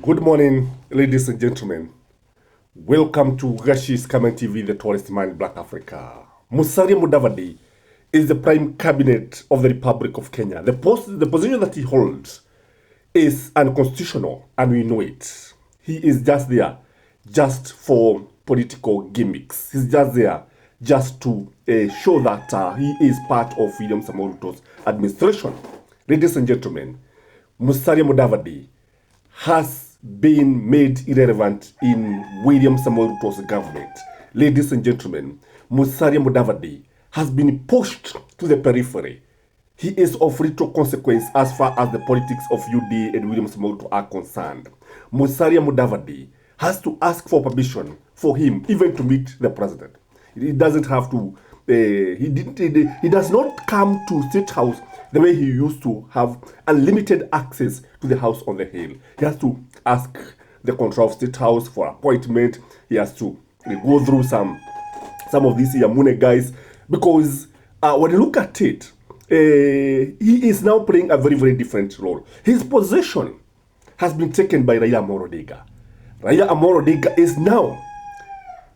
Good morning, ladies and gentlemen. Welcome to Gashi's Kamen TV, the tallest man in Black Africa. Musalia Mudavadi is the Prime Cabinet of the Republic of Kenya. The position that he holds is unconstitutional, and we know it. He is just there, just for political gimmicks. He's just there, just to show that he is part of William Samoei Ruto's administration. Ladies and gentlemen, Musalia Mudavadi has been made irrelevant in William Samoei Ruto's government. Ladies and gentlemen, Musalia Mudavadi has been pushed to the periphery. He is of little consequence as far as the politics of UD and William Samoei Ruto are concerned. Musalia Mudavadi has to ask for permission for him even to meet the president. He doesn't have to. He does not come to State House the way he used to have unlimited access to the house on the hill. He has to ask the control of State House for appointment. He has to go through some of these Yamune guys, because when you look at it, he is now playing a very, very different role. His position has been taken by Raila Amolo Odinga. Raila Amolo Odinga is now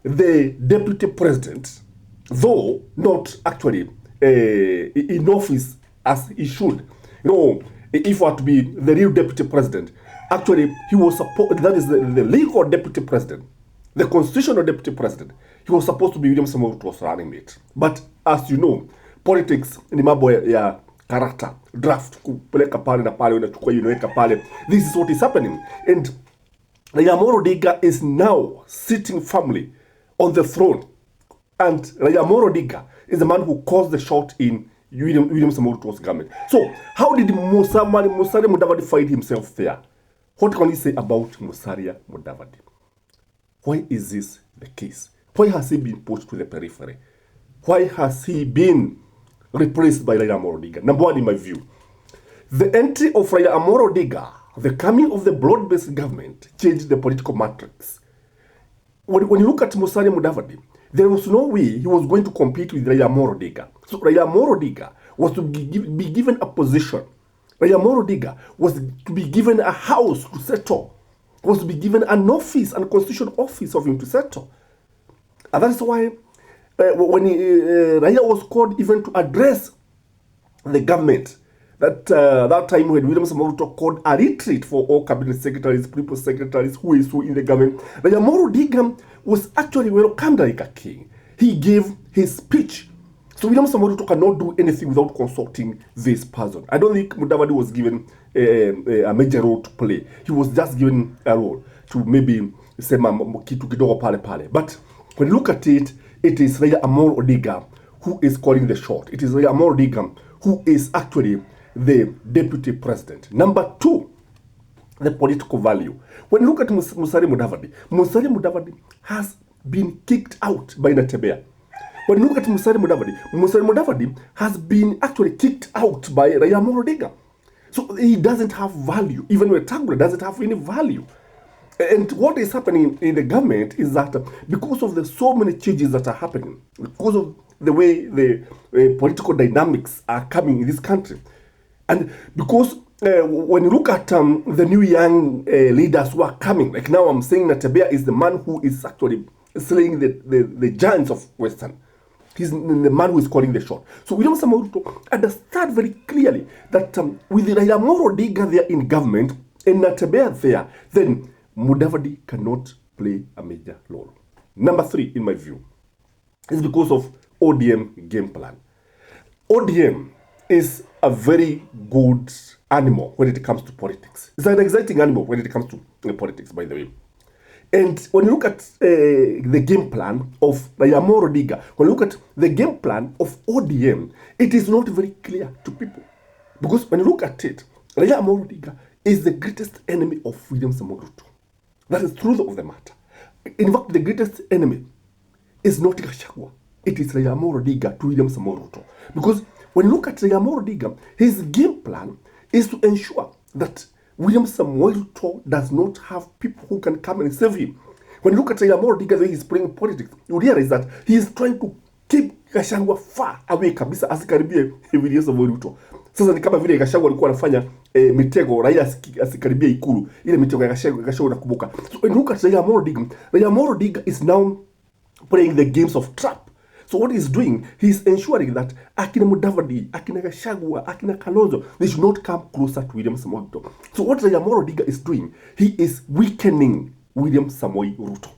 the deputy president, though not actually in office as he should. You know, if he were to be the real deputy president, actually he was supposed, that is the legal deputy president, the constitutional deputy president, he was supposed to be William Samoei Ruto was running it. But as you know, politics ni mambo ya character, draft, kupeleka pale na pale, unachukua unaweka pale. This is what is happening. And Raila Amolo Odinga is now sitting firmly on the throne. And Raila Amolo Odinga is the man who calls the shot in William Samoei Ruto's government. So, how did Musalia Mudavadi find himself there? What can you say about Musalia Mudavadi? Why is this the case? Why has he been pushed to the periphery? Why has he been replaced by Raila Amolo Odinga? Number one, in my view, the entry of Raila Amolo Odinga, the coming of the broad-based government, changed the political matrix. When you look at Musalia Mudavadi, there was no way he was going to compete with Raila Amolo Odinga. So Raila Amolo Odinga was to be given a position. Raila Amolo Odinga was to be given a house to settle. Was to be given an office, an constitutional office of him to settle. And that's why when Raila was called even to address the government, that time when William Samoei Ruto called a retreat for all cabinet secretaries, principal secretaries, who is who in the government, Raila Amolo Odinga was actually welcomed like a king. He gave his speech. So William Samoei Ruto cannot do anything without consulting this person. I don't think Mudavadi was given a major role to play. He was just given a role to maybe sema kitu kidogo pale pale. But when you look at it, it is Raila Amolo Odinga who is calling the shot. It is Raila Amolo Odinga who is actually the deputy president. Number two, the political value. When you look at Musalia Mudavadi has been kicked out by Natebea. When you look at Musalia Mudavadi has been actually kicked out by Raila Amolo Odinga. So he doesn't have value. Even Wetangula doesn't have any value. And what is happening in the government is that because of the so many changes that are happening, because of the way the political dynamics are coming in this country, and because when you look at the new young leaders who are coming, like now I'm saying that Natebea is the man who is actually slaying the giants of Western. He's the man who is calling the shot. So William Samoei Ruto understand very clearly that with Raila Amolo Odinga there in government and Natebea there, then Mudavadi cannot play a major role. Number three, in my view, is because of ODM game plan. ODM is a very good animal when it comes to politics. It's an exciting animal when it comes to politics, by the way. And when you look at the game plan of Raila Amolo Odinga, when you look at the game plan of ODM, it is not very clear to people. Because when you look at it, Raila Amolo Odinga is the greatest enemy of William Samoei Ruto. That is the truth of the matter. In fact, the greatest enemy is not Gachagua. It is Raila Amolo Odinga to William Samoei Ruto. Because when you look at Raila Amolo Odinga, his game plan is to ensure that William Samoei Ruto does not have people who can come and save him. When you look at Raila Amolo Odinga, the way he's playing politics, you realize that he is trying to keep Gachagua far away kabisa asikaribie William Samoei Ruto. Sasa ni kama vile Gachagua alikuwa anafanya mitego Raila asikaribia ikulu. Ile mitego ya Gachagua nakumbuka. So when you look at Raila Amolo Odinga is now playing the games of trap. So what he's doing, he's ensuring that akina Mudavadi, akina Gachagua, akina Kalonzo, they should not come closer to William Samoei Ruto. So what Raila Amolo Odinga is doing, he is weakening William Samoei Ruto.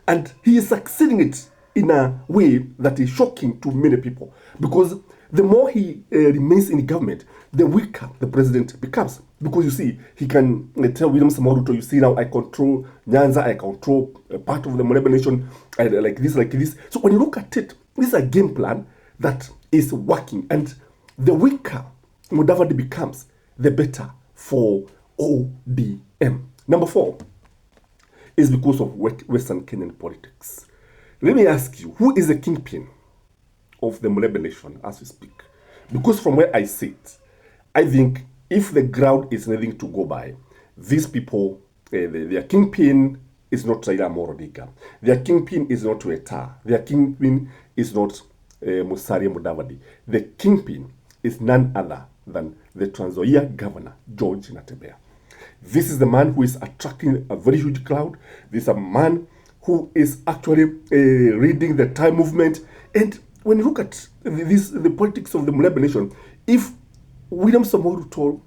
And he is succeeding it in a way that is shocking to many people. Because the more he remains in government, the weaker the president becomes. Because you see, he can tell William Samoei Ruto, you see now, I control Nyanza, I control part of the Muleba nation, like this, like this. So when you look at it, this is a game plan that is working. And the weaker Mudavadi becomes, the better for ODM. Number 4 is because of Western Kenyan politics. Let me ask you, who is the kingpin of the Muleba nation as we speak? Because from where I sit, I think if the ground is anything to go by, these people, their kingpin is not Raila Amolo Odinga. Their kingpin is not Weta. Their kingpin is not Musalia Mudavadi. The kingpin is none other than the Trans Nzoia governor, George Natembeya. This is the man who is attracting a very huge crowd. This is a man who is actually reading the time movement. And when you look at the politics of the Muleba nation, if William Samoei Ruto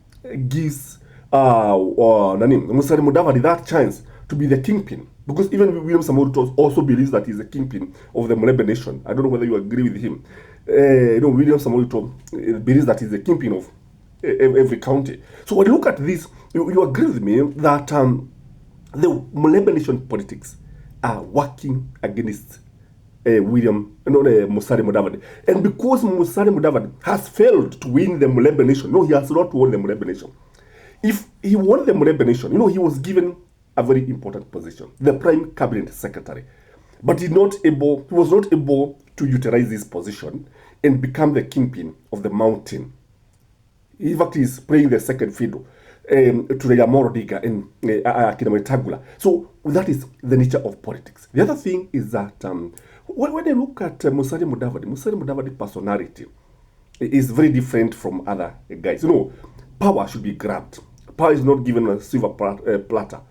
gives Musalia Mudavadi that chance to be the kingpin, because even William Samoei Ruto also believes that he's the kingpin of the Muleba nation. I don't know whether you agree with him. William Samoei Ruto believes that he's the kingpin of every county. So when you look at this, you agree with me that the Muleba nation politics are working against Musalia Mudavadi. And because Musalia Mudavadi has failed to win the Muleba nation, no, he has not won the Muleba nation. If he won the Muleba nation, he was given a very important position, the Prime Cabinet Secretary. But he was not able to utilize this position and become the kingpin of the mountain. In fact, he's playing the second fiddle to Raila Amolo Odinga and Akina Tagula. So that is the nature of politics. The other thing is that when you look at Musalia Mudavadi personality is very different from other guys. Power should be grabbed. Power is not given a silver platter.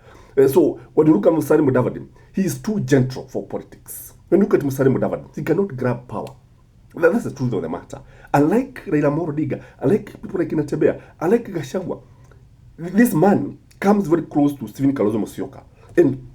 So when you look at Musalia Mudavadi, he is too gentle for politics. When you look at Musalia Mudavadi, he cannot grab power. That's the truth of the matter. Unlike Raila Amolo Odinga, unlike people like Natembeya, unlike Gachagua, this man comes very close to Stephen Kalonzo Musyoka. And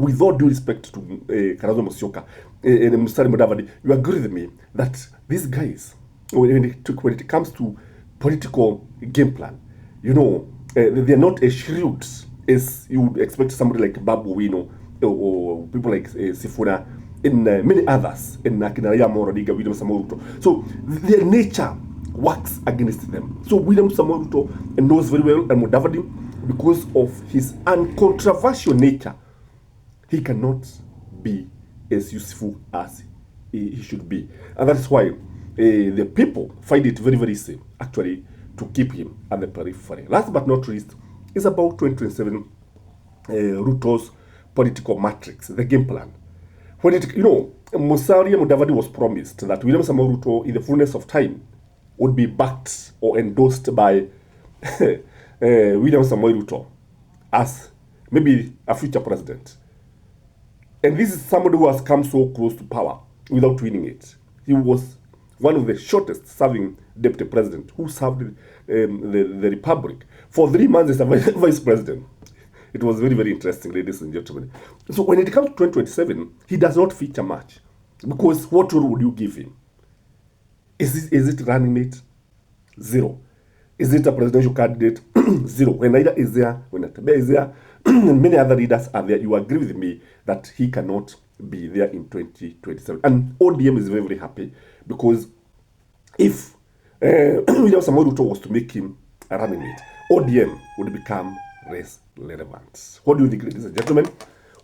with all due respect to Kalonzo Musyoka and Musalia Mudavadi, you agree with me that these guys, when it comes to political game plan, they're not as shrewd as you would expect somebody like Babu Wino or people like Sifuna and many others, in Raila Amolo Odinga, William Samoei Ruto. So their nature works against them. So William Samoei Ruto knows very well, and Mudavadi, because of his uncontroversial nature, he cannot be as useful as he should be. And that's why the people find it very, very easy, actually, to keep him at the periphery. Last but not least, is about 2027 Ruto's political matrix, the game plan. When Musalia Mudavadi was promised that William Samoei Ruto, in the fullness of time, would be backed or endorsed by William Samoei Ruto as maybe a future president. And this is somebody who has come so close to power without winning it. He was one of the shortest serving deputy president who served the republic for 3 months as a vice president. It was very, very interesting, ladies and gentlemen. So when it comes to 2027, he does not feature much. Because what role would you give him? Is it running mate? 0. Is it a presidential candidate? 0. When Naida is there, when Natembeya is there, and many other leaders are there, you agree with me that he cannot be there in 2027. And ODM is very, very happy because if William Samoei Ruto was to make him a running mate, ODM would become less relevant. What do you think, ladies and gentlemen?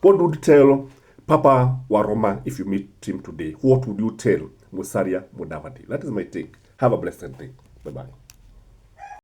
What would you tell Papa Waroma if you meet him today? What would you tell Musalia Mudavadi? That is my take. Have a blessed day. Bye-bye.